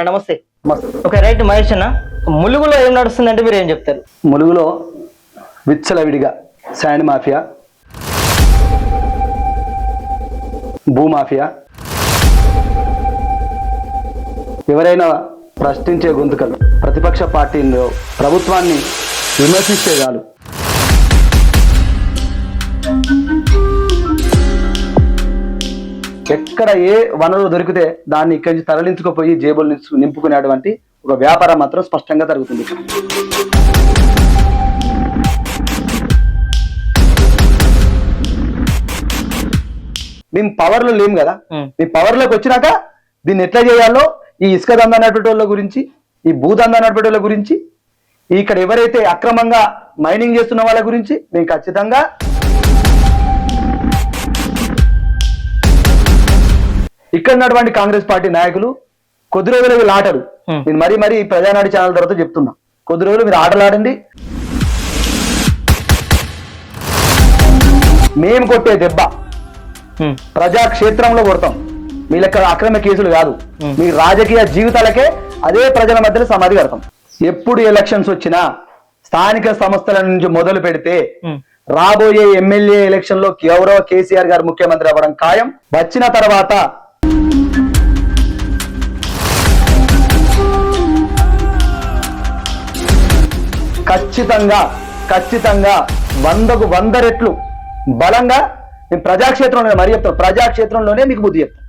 నమస్తే. మస్తు. Okay right Mahesh అన్న, ములుగులో ఏం నడుస్తుందంటే మీరు ఏం చెప్తారు? ములుగులో విచ్చలవిడిగా శాండ్ మాఫియా, భూ మాఫియా, ఎవరైనా ప్రశ్నించే గొంతుకలు, ప్రతిపక్ష పార్టీలో ప్రభుత్వాన్ని విమర్శించే చాలు ఎక్కడ ఏ వనరు దొరికితే దాన్ని ఇక్కడి నుంచి తరలించుకుపోయి జేబులు నింపుకునేటువంటి ఒక వ్యాపారం మాత్రం స్పష్టంగా జరుగుతుంది. మేము పవర్లో లేము కదా, మేము పవర్లోకి వచ్చినాక దీన్ని ఎట్లా చేయాలో ఈ ఇసుక దంద అన్నటువంటి వాళ్ళ గురించి, ఈ భూదంద అన్నటువంటి వాళ్ళ గురించి, ఇక్కడ ఎవరైతే అక్రమంగా మైనింగ్ చేస్తున్న వాళ్ళ గురించి మేము ఖచ్చితంగా ఇక్కడ ఉన్నటువంటి కాంగ్రెస్ పార్టీ నాయకులు కొద్ది రోజులు వీళ్ళు ఆటలు, నేను మరీ ప్రజానాడి ఛానల్ తర్వాత చెప్తున్నా, కొద్ది రోజులు మీరు ఆటలు ఆడండి. మేము కొట్టే దెబ్బ ప్రజాక్షేత్రంలో కొడతాం. మీ లెక్క అక్రమ కేసులు కాదు, మీ రాజకీయ జీవితాలకే అదే ప్రజల మధ్యలో సమాధి కడతాం. ఎప్పుడు ఎలక్షన్స్ వచ్చినా స్థానిక సంస్థల నుంచి మొదలు పెడితే రాబోయే ఎమ్మెల్యే ఎలక్షన్ లో గౌరవ కేసీఆర్ గారు ముఖ్యమంత్రి అవ్వడం ఖాయం. వచ్చిన తర్వాత ఖచ్చితంగా 100కు 100 రెట్లు బలంగా ప్రజాక్షేత్రంలో మరీ చెప్తాను, ప్రజాక్షేత్రంలోనే మీకు బుద్ధి చెప్తాను.